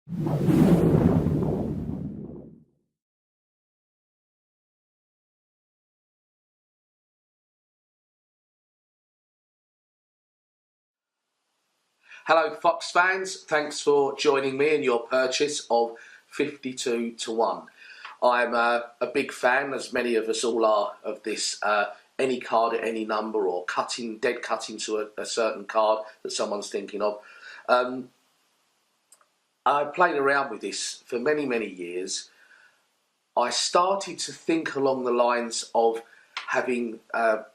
Hello Fox fans, thanks for joining me in your purchase of 52 to 1. I'm a big fan, as many of us all are, of this any card at any number, or dead cutting to a certain card that someone's thinking of. I played around with this for many years. I started to think along the lines of having the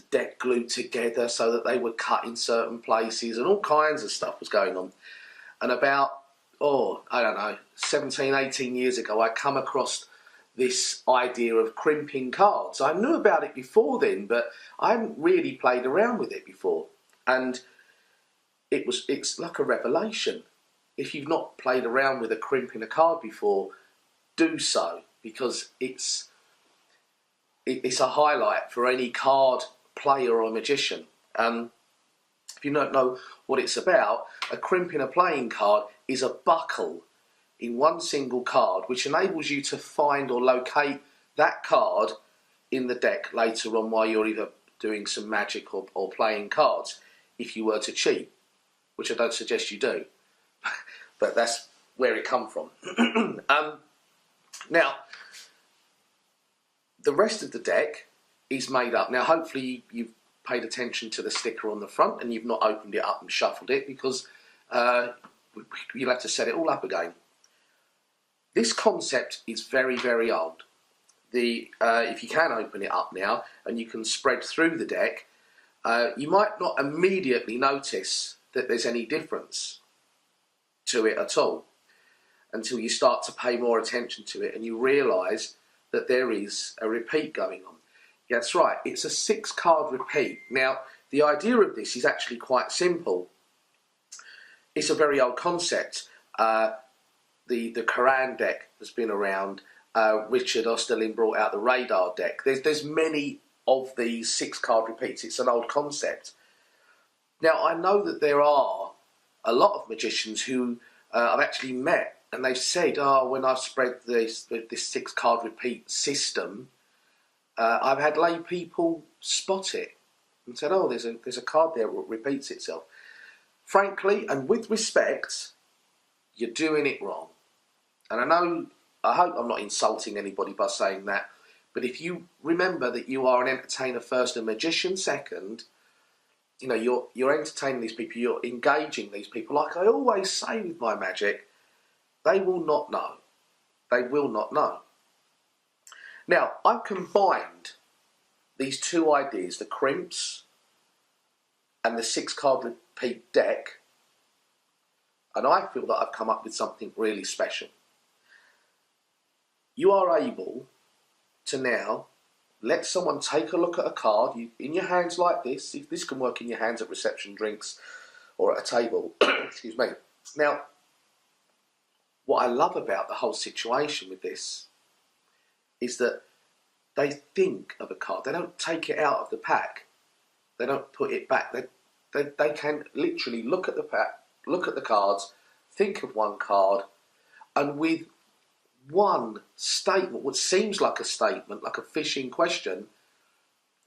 deck glued together so that they were cut in certain places, and all kinds of stuff was going on. And about, I don't know, 17, 18 years ago, I come across this idea of crimping cards. I knew about it before then, but I hadn't really played around with it before. And it's like a revelation. If you've not played around with a crimping a card before, do so, because it's a highlight for any card player or magician. If you don't know what it's about, a crimp in a playing card is a buckle in one single card which enables you to find or locate that card in the deck later on while you're either doing some magic or playing cards, if you were to cheat, which I don't suggest you do, but that's where it come from. Now, the rest of the deck is made up. Now, hopefully you've paid attention to the sticker on the front and you've not opened it up and shuffled it, because you'll have to set it all up again. This concept is very old. If you can open it up now and you can spread through the deck, you might not immediately notice that there's any difference to it at all until you start to pay more attention to it and you realise that there is a repeat going on. Yeah, that's right, it's a 6-card repeat. Now, the idea of this is actually quite simple. It's a very old concept. The Quran deck has been around. Richard Osterlin brought out the Radar deck. There's many of these 6-card repeats. It's an old concept. Now, I know that there are a lot of magicians who I've actually met, and they've said, when I've spread this 6-card repeat system, I've had lay people spot it and said, there's a card there that repeats itself. Frankly, and with respect, you're doing it wrong. And I hope I'm not insulting anybody by saying that, but if you remember that you are an entertainer first and magician second, you know, you're entertaining these people, you're engaging these people. Like I always say with my magic, they will not know. They will not know. Now, I've combined these two ideas, the crimps and the 6-card repeat deck, and I feel that I've come up with something really special. You are able to now let someone take a look at a card in your hands like this. If this can work in your hands at reception drinks or at a table, excuse me. Now, what I love about the whole situation with this is that they think of a card. They don't take it out of the pack. They don't put it back. They can literally look at the pack, look at the cards, think of one card, and with one statement, what seems like a statement, like a fishing question,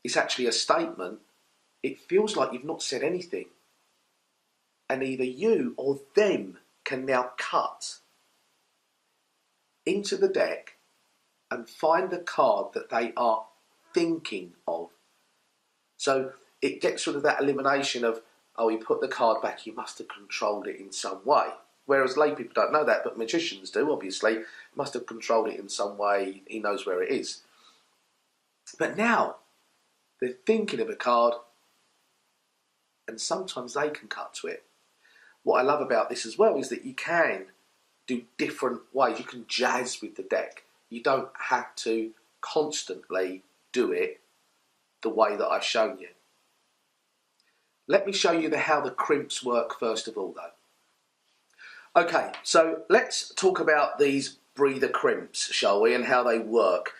it's actually a statement. It feels like you've not said anything. And either you or them can now cut into the deck and find the card that they are thinking of. So it gets rid of that elimination of, you put the card back, you must have controlled it in some way. Whereas lay people don't know that, but magicians do, obviously. Must have controlled it in some way, he knows where it is. But now, they're thinking of a card, and sometimes they can cut to it. What I love about this as well is that you can do different ways. You can jazz with the deck. You don't have to constantly do it the way that I've shown you. Let me show you how the crimps work first of all, though. Okay, so let's talk about these breather crimps, shall we, and how they work.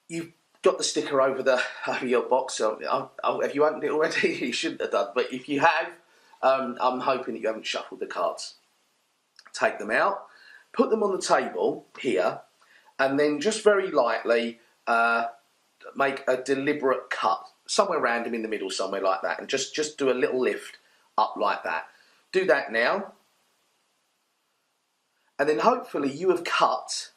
You've got the sticker over your box. So have you opened it already? You shouldn't have done, but if you have, I'm hoping that you haven't shuffled the cards. take them out, put them on the table here, and then just very lightly make a deliberate cut, somewhere random in the middle, somewhere like that, and just do a little lift up like that. Do that now, and then hopefully you have cut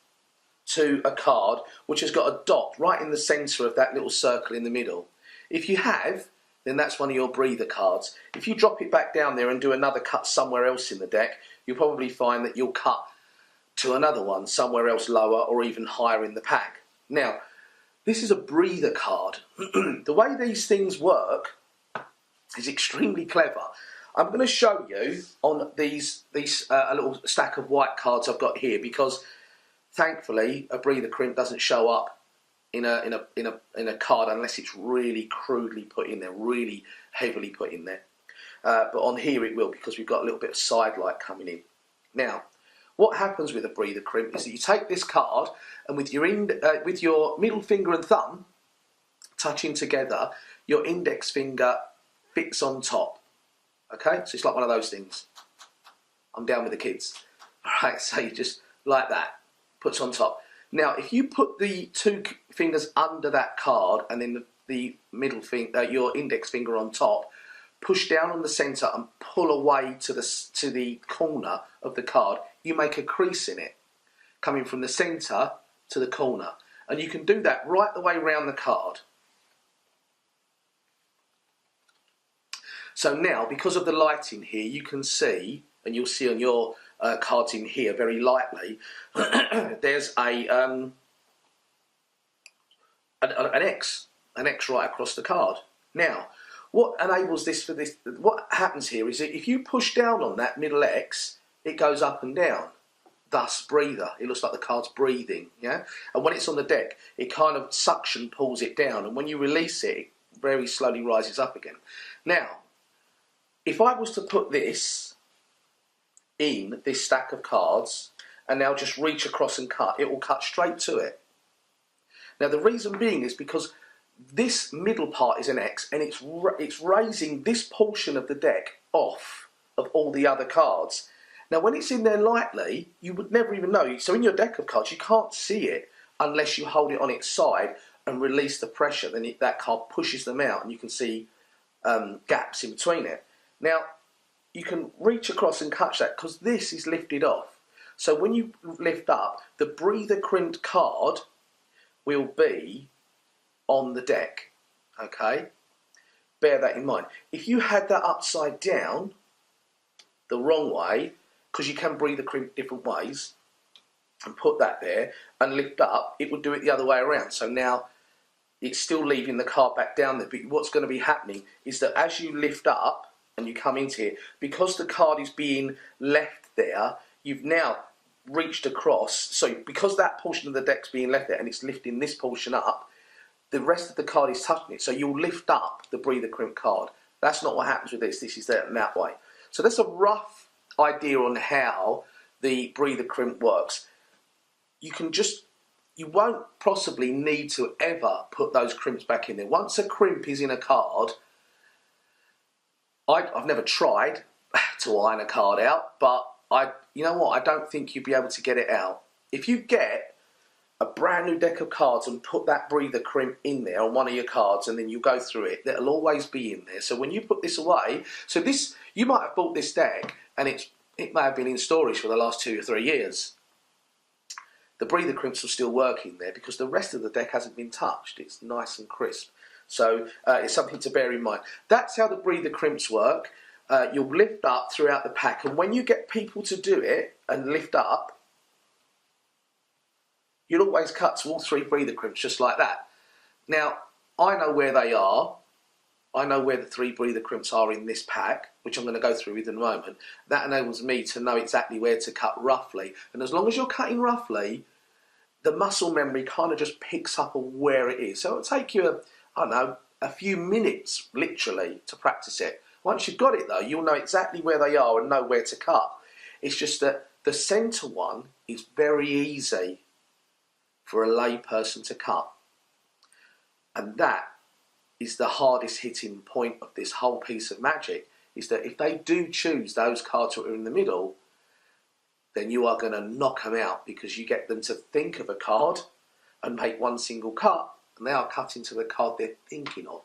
to a card which has got a dot right in the centre of that little circle in the middle. If you have, then that's one of your breather cards. If you drop it back down there and do another cut somewhere else in the deck, you'll probably find that you'll cut to another one somewhere else lower or even higher in the pack. Now, this is a breather card. The way these things work is extremely clever. I'm going to show you on these a little stack of white cards I've got here, because thankfully a breather crimp doesn't show up in a card unless it's really crudely put in there, really heavily put in there. But on here it will, because we've got a little bit of side light coming in. Now, what happens with a breather crimp is that you take this card and with your middle finger and thumb touching together, your index finger fits on top. Okay, so it's like one of those things. I'm down with the kids. All right, so you just like that, puts on top. Now, if you put the two fingers under that card and then the middle finger, your index finger on top, push down on the centre and pull away to the corner of the card, you make a crease in it, coming from the centre to the corner. And you can do that right the way around the card. So now, because of the light in here, you can see, and you'll see on your cards in here very lightly, there's an X right across the card. Now, what enables this what happens here is that if you push down on that middle X, it goes up and down, thus breather. It looks like the card's breathing, yeah? And when it's on the deck, it kind of suction pulls it down, and when you release it, it very slowly rises up again. Now, if I was to put this in this stack of cards and now just reach across and cut, it will cut straight to it. Now the reason being is because this middle part is an X and it's raising this portion of the deck off of all the other cards. Now when it's in there lightly, you would never even know. So in your deck of cards, you can't see it unless you hold it on its side and release the pressure. Then that card pushes them out and you can see gaps in between it. Now, you can reach across and catch that because this is lifted off. So when you lift up, the breather crimped card will be on the deck, okay? Bear that in mind. If you had that upside down, the wrong way, because you can breather crimp different ways, and put that there and lift up, it would do it the other way around. So now it's still leaving the card back down there, but what's going to be happening is that as you lift up, and you come into here, because the card is being left there, you've now reached across, so because that portion of the deck's being left there and it's lifting this portion up, the rest of the card is touching it, so you'll lift up the breather crimp card. That's not what happens with this is there in that way. So that's a rough idea on how the breather crimp works. You won't possibly need to ever put those crimps back in there. Once a crimp is in a card, I've never tried to iron a card out, but you know what? I don't think you'd be able to get it out. If you get a brand new deck of cards and put that breather crimp in there on one of your cards and then you go through it, that'll always be in there. So when you put this away, so this, you might have bought this deck and it may have been in storage for the last 2 or 3 years. The breather crimps will still work in there because the rest of the deck hasn't been touched. It's nice and crisp. So it's something to bear in mind. That's how the breather crimps work. You'll lift up throughout the pack, and when you get people to do it and lift up, you'll always cut to all 3 breather crimps just like that. Now, I know where they are. I know where the 3 breather crimps are in this pack, which I'm going to go through with in a moment. That enables me to know exactly where to cut roughly. And as long as you're cutting roughly, the muscle memory kind of just picks up on where it is. So it'll take you I don't know, a few minutes, literally, to practice it. Once you've got it, though, you'll know exactly where they are and know where to cut. It's just that the centre one is very easy for a lay person to cut. And that is the hardest hitting point of this whole piece of magic, is that if they do choose those cards that are in the middle, then you are going to knock them out, because you get them to think of a card and make one single cut, and they are cutting to the card they're thinking of.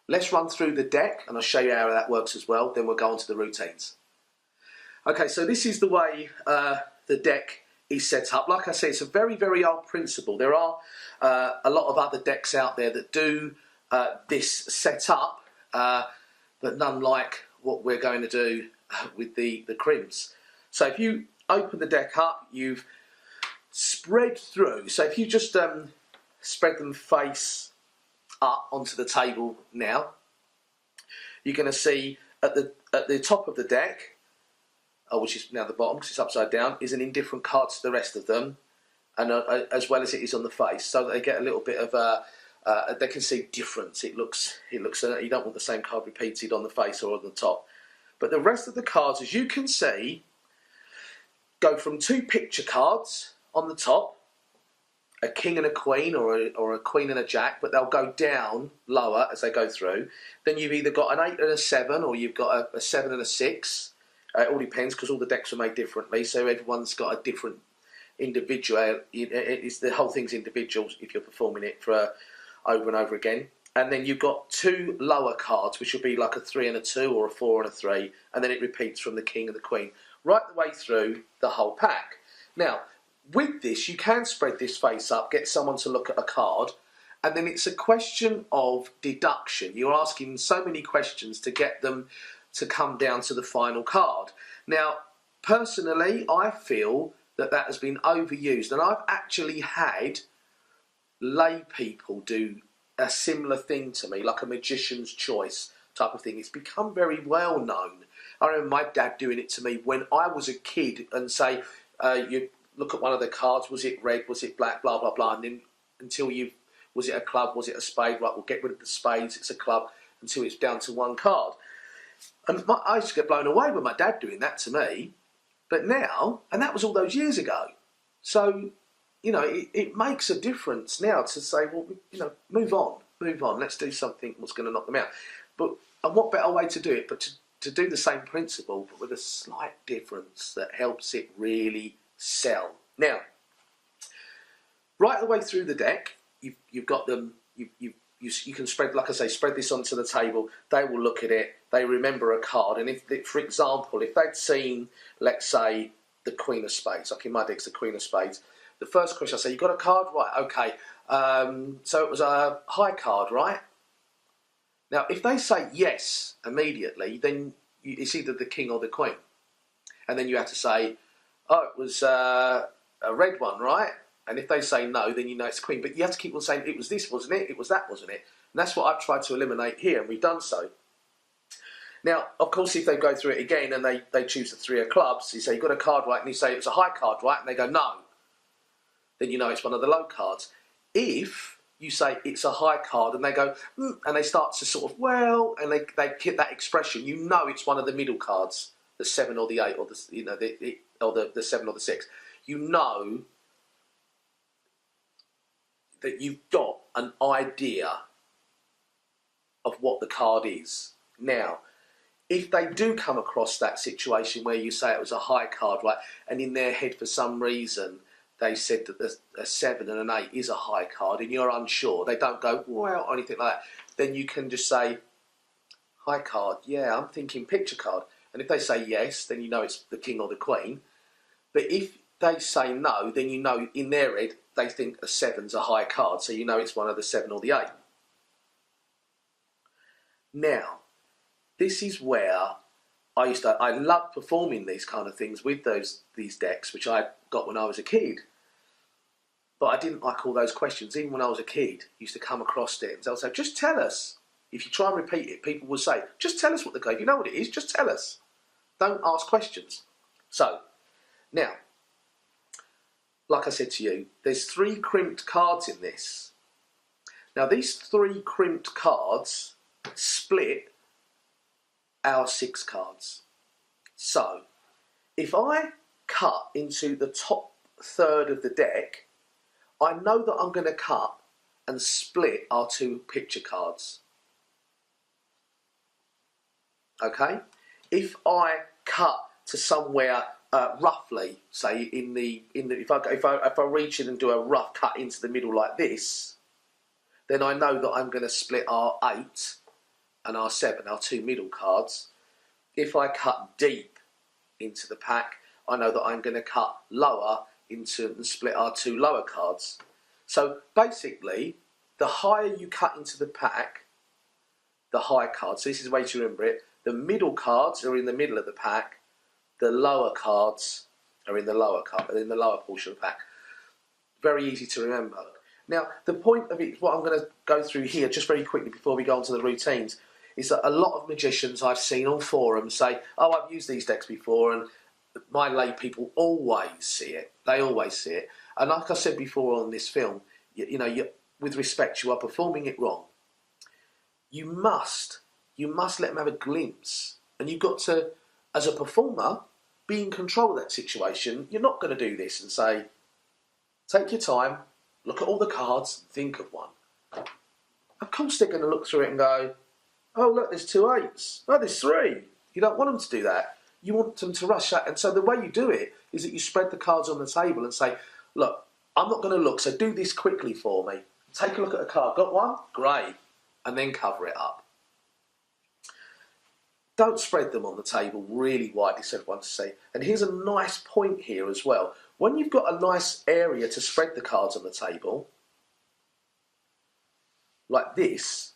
Let's run through the deck and I'll show you how that works as well, then we'll go on to the routines. Okay, so this is the way the deck is set up. Like I said, it's a very, very old principle. There are a lot of other decks out there that do this setup, but none like what we're going to do with the Crims. So if you open the deck up, you've spread through. So if you just spread them face up onto the table now, you're going to see at the top of the deck, which is now the bottom because it's upside down, is an indifferent card to the rest of them, and as well as it is on the face, so that they get a little bit of they can see difference. It looks you don't want the same card repeated on the face or on the top. But the rest of the cards, as you can see, go from 2 picture cards on the top, a king and a queen, or a queen and a jack, but they'll go down lower as they go through. Then you've either got an 8 and a 7, or you've got a 7 and a 6. It all depends, because all the decks are made differently, so everyone's got a different individual. The whole thing's individual if you're performing it for over and over again. And then you've got 2 lower cards, which will be like a 3 and a 2, or a 4 and a 3, and then it repeats from the king and the queen right the way through the whole pack. Now, with this, you can spread this face up, get someone to look at a card, and then it's a question of deduction. You're asking so many questions to get them to come down to the final card. Now, personally, I feel that has been overused, and I've actually had lay people do a similar thing to me, like a magician's choice type of thing. It's become very well known. I remember my dad doing it to me when I was a kid, and say, you look at one of the cards, was it red, was it black, blah, blah, blah, and then was it a club, was it a spade, right, we'll get rid of the spades, it's a club, until it's down to 1 card. And I used to get blown away with my dad doing that to me. But now, and that was all those years ago. So, you know, it makes a difference now to say, well, you know, move on. Let's do something that's going to knock them out. And what better way to do it but to do the same principle, but with a slight difference that helps it really sell. Now, right the way through the deck, you've got them. You can spread, like I say, spread this onto the table. They will look at it. They remember a card, and if, for example, if they'd seen, let's say, the Queen of Spades, like in my deck's the Queen of Spades, the first question I say, you got a card, right? Okay. So it was a high card, right? Now, if they say yes immediately, then it's either the King or the Queen, and then you have to say, oh, it was a red one, right? And if they say no, then you know it's Queen. But you have to keep on saying, it was this, wasn't it? It was that, wasn't it? And that's what I've tried to eliminate here, and we've done so. Now, of course, if they go through it again and they choose the 3 of clubs, you say, you got a card, right? And you say, it was a high card, right? And they go, no. Then you know it's one of the low cards. If you say it's a high card and they go, and they start to sort of, well, and they hit that expression, you know it's one of the middle cards, the 7 or the 8, or the 7 or the 6. You know that you've got an idea of what the card is. Now, if they do come across that situation where you say it was a high card, right, and in their head for some reason they said that a 7 and an 8 is a high card, and you're unsure, they don't go, well, or anything like that, then you can just say, high card, yeah, I'm thinking picture card. And if they say yes, then you know it's the King or the Queen. But if they say no, then you know in their head they think a 7's a high card, so you know it's one of the 7 or the 8. Now, this is where I love performing these kind of things with these decks, which I got when I was a kid. But I didn't like all those questions. Even when I was a kid, I used to come across it and they'll say, just tell us. If you try and repeat it, people will say, just tell us what the code. If you know what it is, just tell us. Don't ask questions. So, now, like I said to you, there's 3 crimped cards in this. Now, these 3 crimped cards split our 6 cards. So, if I cut into the top third of the deck, I know that I'm going to cut and split our 2 picture cards. Okay? If I cut to somewhere roughly, say if I reach in and do a rough cut into the middle like this, then I know that I'm going to split R8 and R7, our two middle cards. If I cut deep into the pack, I know that I'm going to cut lower into and split our two lower cards. So basically, the higher you cut into the pack, the high cards. So this is the way to remember it. The middle cards are in the middle of the pack. The lower cards are in the lower portion of the pack. Very easy to remember. Now, the point of it, what I'm going to go through here, just very quickly before we go on to the routines, is that a lot of magicians I've seen on forums say, "Oh, I've used these decks before," and my lay people always see it. They always see it. And like I said before on this film, with respect, you are performing it wrong. You must let them have a glimpse, and you've got to, as a performer, be in control of that situation. You're not going to do this and say, "Take your time, look at all the cards, think of one." Of course they're going to look through it and go, "Oh, look, there's 2 8s. Oh, there's 3. You don't want them to do that. You want them to rush out. And so the way you do it is that you spread the cards on the table and say, "Look, I'm not going to look, so do this quickly for me. Take a look at a card. Got one? Great." And then cover it up. Don't spread them on the table really widely so everyone to see. And here's a nice point here as well. When you've got a nice area to spread the cards on the table, like this,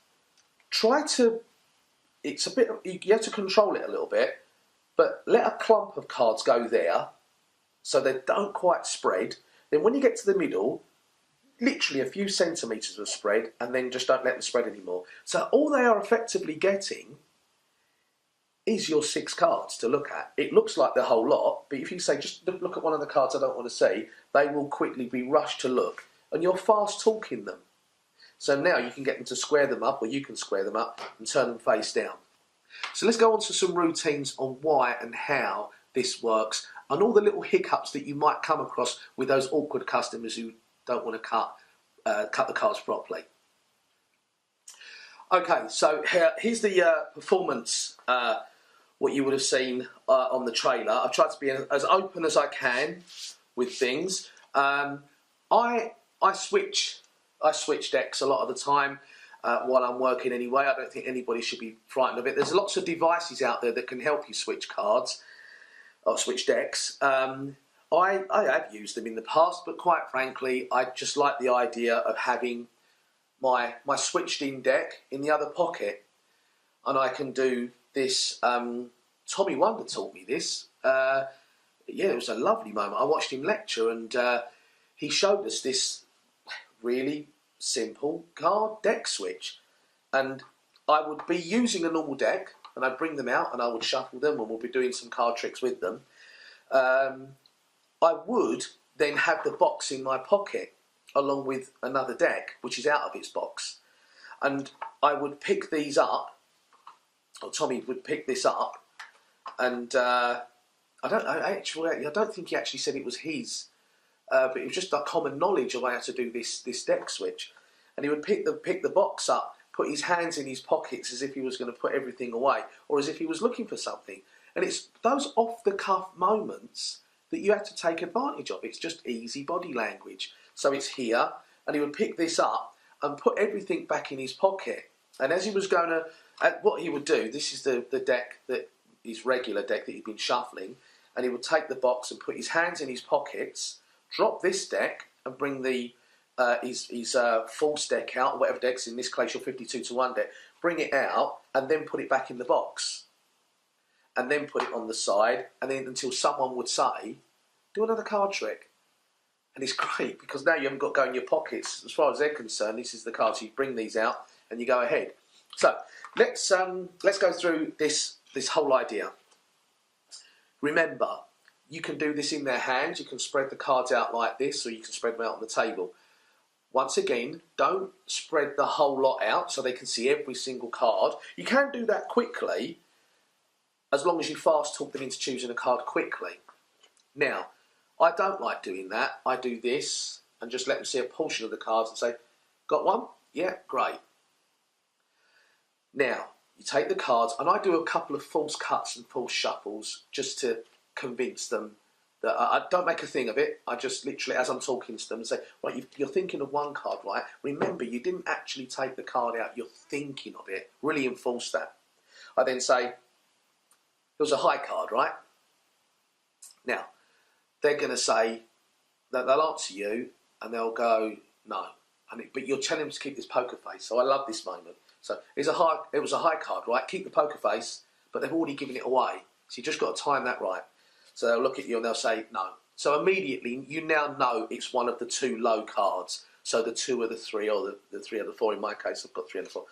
it's a bit, you have to control it a little bit, but let a clump of cards go there so they don't quite spread. Then when you get to the middle, literally a few centimetres of spread, and then just don't let them spread anymore. So all they are effectively getting is your 6 cards to look at. It looks like the whole lot, but if you say, "Just look at one of the cards I don't want to see," they will quickly be rushed to look, and you're fast talking them. So now you can get them to square them up, or you can square them up and turn them face down. So let's go on to some routines on why and how this works, and all the little hiccups that you might come across with those awkward customers who don't want to cut the cards properly. Okay, so here's the performance, what you would have seen on the trailer. I've tried to be as open as I can with things. I switch decks a lot of the time while I'm working anyway. I don't think anybody should be frightened of it. There's lots of devices out there that can help you switch cards or switch decks. I have used them in the past, but quite frankly, I just like the idea of having my switched in deck in the other pocket, and I can do this. Tommy Wonder taught me this. It was a lovely moment. I watched him lecture, and he showed us this really simple card deck switch. And I would be using a normal deck, and I'd bring them out, and I would shuffle them, and we'll be doing some card tricks with them. I would then have the box in my pocket along with another deck which is out of its box, and I would pick these up, or Tommy would pick this up, and I don't think he actually said it was his, but it was just a common knowledge of how to do this deck switch. And he would pick the box up, put his hands in his pockets as if he was going to put everything away, or as if he was looking for something. And it's those off-the-cuff moments that you have to take advantage of. It's just easy body language. So it's here, and he would pick this up and put everything back in his pocket. And as he was going to, what he would do, this is the deck, his regular deck that he'd been shuffling, and he would take the box and put his hands in his pockets, drop this deck, and bring his false deck out, or whatever deck's in this case, your 52-1 deck, bring it out, and then put it back in the box. And then put it on the side, and then until someone would say, "Do another card trick." And it's great, because now you haven't got to go in your pockets. As far as they're concerned, this is the card, so you bring these out, and you go ahead. So, let's go through this whole idea. Remember, you can do this in their hands, you can spread the cards out like this, or you can spread them out on the table. Once again, don't spread the whole lot out so they can see every single card. You can do that quickly, as long as you fast talk them into choosing a card quickly. Now, I don't like doing that. I do this and just let them see a portion of the cards and say, "Got one? Yeah, great." Now, you take the cards, and I do a couple of false cuts and false shuffles just to convince them I don't make a thing of it. I just literally, as I'm talking to them, say, right, you're thinking of one card, right? Remember, you didn't actually take the card out. You're thinking of it. Really enforce that. I then say, there was a high card, right? Now, they're going to say, that they'll answer you, and they'll go, no. But you're telling them to keep this poker face. So I love this moment. So it was a high card, right? Keep the poker face, but they've already given it away. So you've just got to time that right. So they'll look at you and they'll say no. So immediately you now know it's one of the two low cards. So the 2 or the 3 or the 3 or the 4. In my case, I've got 3 and 4.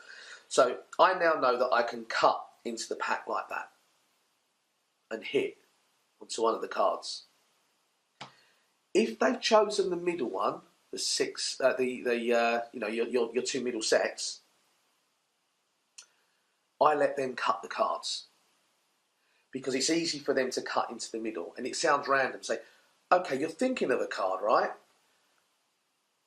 So I now know that I can cut into the pack like that and hit onto one of the cards. If they've chosen the middle one, the 6, your 2 middle sets, I let them cut the cards. Because it's easy for them to cut into the middle. And it sounds random. Say, okay, you're thinking of a card, right?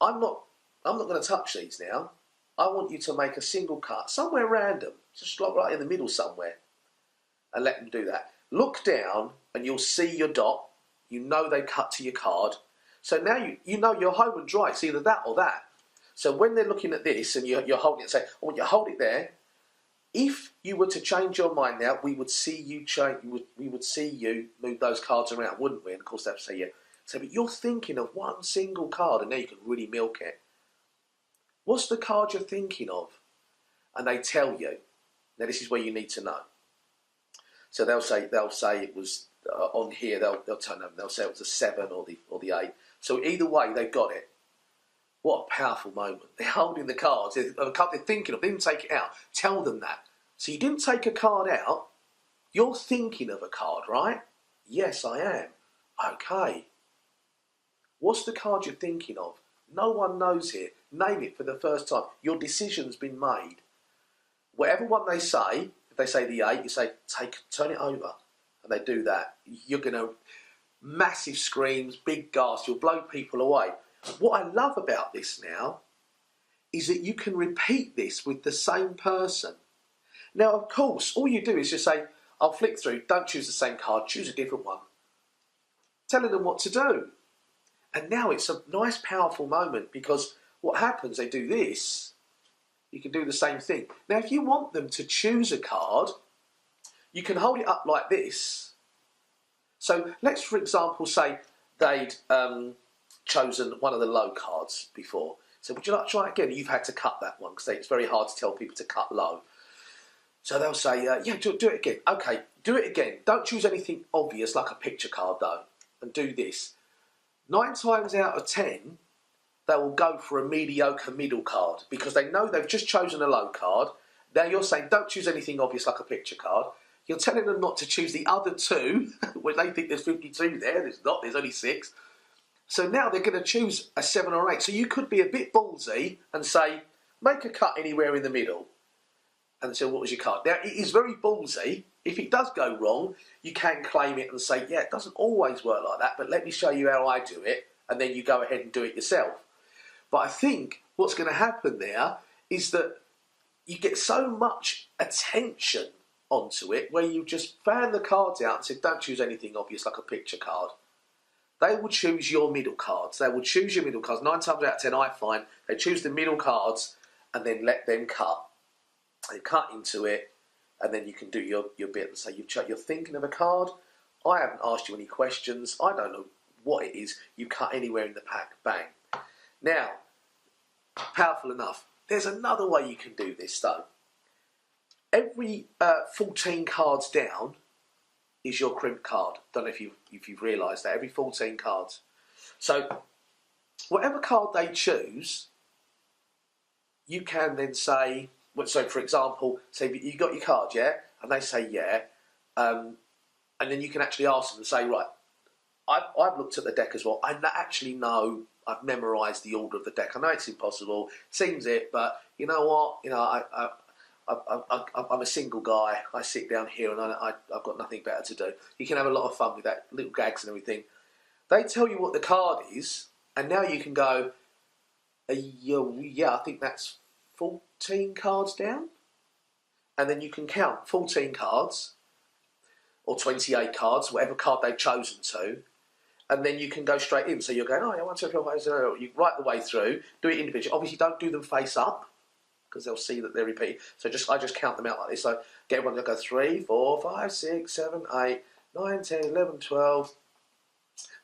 I'm not going to touch these now. I want you to make a single cut, somewhere random, just like right in the middle somewhere. And let them do that. Look down and you'll see your dot. You know they cut to your card. So now you know you're home and dry. It's either that or that. So when they're looking at this and you're holding it and say, I want you to hold it there. If you were to change your mind now, we would see you change. We would see you move those cards around, wouldn't we? And of course, they'd say, yeah. So, but you're thinking of one single card, and now you can really milk it. What's the card you're thinking of? And they tell you. Now, this is where you need to know. So they'll say it was on here. They'll tell them. They'll say it was a 7 or the 8. So either way, they've got it. What a powerful moment. They're holding the cards. They're thinking of. They didn't take it out. Tell them that. So you didn't take a card out. You're thinking of a card, right? Yes, I am. Okay. What's the card you're thinking of? No one knows it. Name it for the first time. Your decision's been made. Whatever one they say, if they say the 8, you say, turn it over. And they do that. You're going to, massive screams, big gasps. You'll blow people away. What I love about this now is that you can repeat this with the same person. Now, of course, all you do is just say, I'll flick through, don't choose the same card, choose a different one. Telling them what to do. And now it's a nice, powerful moment because what happens, they do this, you can do the same thing. Now, if you want them to choose a card, you can hold it up like this. So let's, for example, say they'd chosen one of the low cards before. So would you like to try it again? You've had to cut that one because it's very hard to tell people to cut low. So they'll say, yeah, do it again. Okay, do it again. Don't choose anything obvious like a picture card though. And do this. 9 times out of 10, they will go for a mediocre middle card because they know they've just chosen a low card. Now you're saying don't choose anything obvious like a picture card. You're telling them not to choose the other 2 when they think there's 52 there. There's not, there's only 6. So now they're going to choose a 7 or 8. So you could be a bit ballsy and say, make a cut anywhere in the middle. And so what was your card? Now, it is very ballsy. If it does go wrong, you can claim it and say, yeah, it doesn't always work like that, but let me show you how I do it. And then you go ahead and do it yourself. But I think what's going to happen there is that you get so much attention onto it where you just fan the cards out and say, don't choose anything obvious like a picture card. They will choose your middle cards. They will choose your middle cards. 9 times out of 10, I find they choose the middle cards and then let them cut. They cut into it, and then you can do your bit and say, you're thinking of a card. I haven't asked you any questions. I don't know what it is. You cut anywhere in the pack. Bang. Now, powerful enough. There's another way you can do this, though. Every 14 cards down is your crimp card. Don't know if you've realised that. Every 14 cards. So, whatever card they choose, you can then say, so for example, say you got your card, yeah? And they say, yeah. And then you can actually ask them and say, right, I've looked at the deck as well. I actually know, I've memorised the order of the deck. I know it's impossible, seems it, but you know what? You know, I'm a single guy. I sit down here and I've got nothing better to do. You can have a lot of fun with that, little gags and everything. They tell you what the card is, and now you can go, yeah, I think that's 14 cards down. And then you can count 14 cards, or 28 cards, whatever card they've chosen to, and then you can go straight in. So you're going, oh, yeah, 1, 2, 3, 4, 5, 6, 7, 8. You write the way through, do it individually. Obviously, don't do them face up because they'll see that they're repeated. So I just count them out like this. So get everyone to go 3, 4, 5, 6, 7, 8, 9, 10, 11, 12,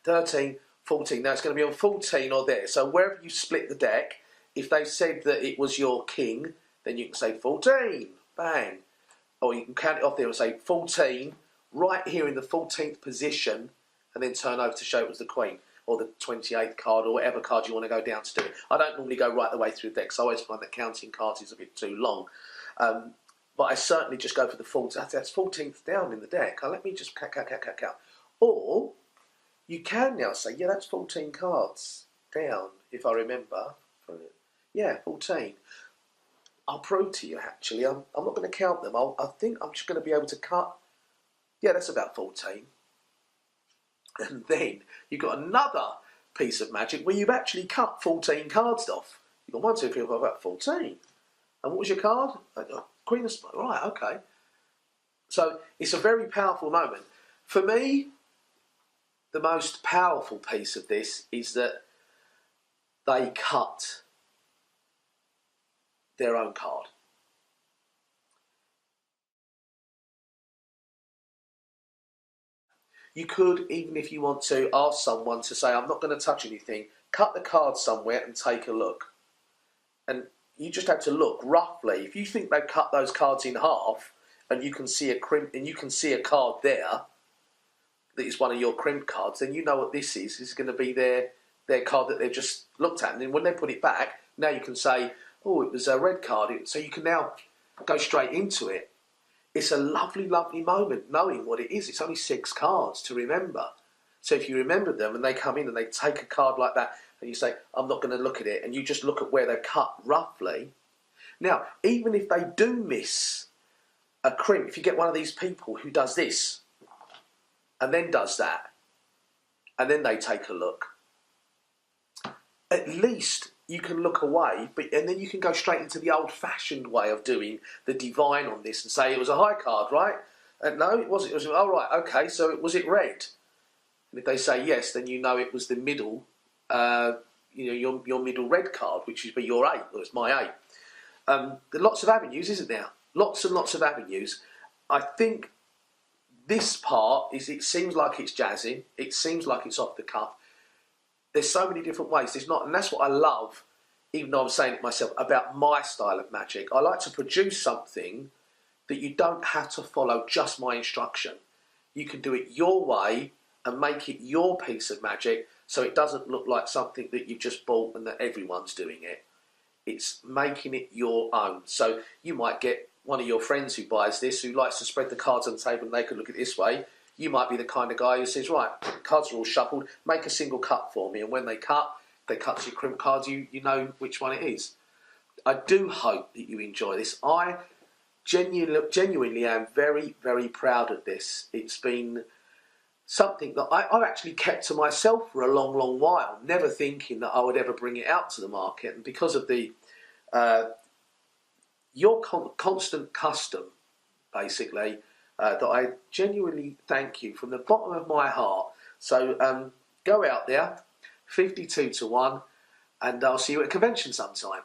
13, 14. Now it's going to be on 14 or there. So wherever you split the deck, if they said that it was your king, then you can say 14, bang. Or you can count it off there and say 14, right here in the 14th position, and then turn over to show it was the queen, or the 28th card, or whatever card you want to go down to do it. I don't normally go right the way through the deck, so I always find that counting cards is a bit too long. But I certainly just go for the 14th. That's 14th down in the deck. Let me just count. Or you can now say, yeah, that's 14 cards down, if I remember. Yeah, 14. I'll prove to you, actually. I'm not going to count them. I think I'm just going to be able to cut. Yeah, that's about 14. And then you've got another piece of magic where you've actually cut 14 cards off. You've got 1, 2, 3, 4, 5, 14. And what was your card? Queen of Spades. Right, okay. So it's a very powerful moment. For me, the most powerful piece of this is that they cut their own card. You could, even if you want to, ask someone to say, I'm not going to touch anything, cut the card somewhere and take a look. And you just have to look roughly. If you think they've cut those cards in half and you can see a crimp and you can see a card there that is one of your crimp cards, then you know what this is. This is going to be their card that they've just looked at. And then when they put it back, now you can say, oh, it was a red card. So you can now go straight into it. It's a lovely, lovely moment knowing what it is. It's only 6 cards to remember. So if you remember them and they come in and they take a card like that and you say, I'm not going to look at it, and you just look at where they're cut roughly. Now, even if they do miss a crimp, if you get one of these people who does this and then does that and then they take a look, at least you can look away, and then you can go straight into the old-fashioned way of doing the divine on this and say it was a high card, right? No, it wasn't. It was, oh, right, okay, so was it red? And if they say yes, then you know it was the middle, your middle red card, which would be your 8. Well, it's my 8. There are lots of avenues, isn't there? Lots and lots of avenues. I think this part it seems like it's jazzing. It seems like it's off the cuff. There's so many different ways. And that's what I love, even though I'm saying it myself, about my style of magic. I like to produce something that you don't have to follow just my instruction. You can do it your way and make it your piece of magic so it doesn't look like something that you've just bought and that everyone's doing it. It's making it your own. So you might get one of your friends who buys this, who likes to spread the cards on the table and they can look at it this way. You might be the kind of guy who says, right, cards are all shuffled, make a single cut for me. And when they cut to your crimp cards, you know which one it is. I do hope that you enjoy this. I genuinely am very, very proud of this. It's been something that I've actually kept to myself for a long, long while, never thinking that I would ever bring it out to the market. And because of your constant custom, basically, that I genuinely thank you from the bottom of my heart. So go out there, 52 to 1, and I'll see you at a convention sometime.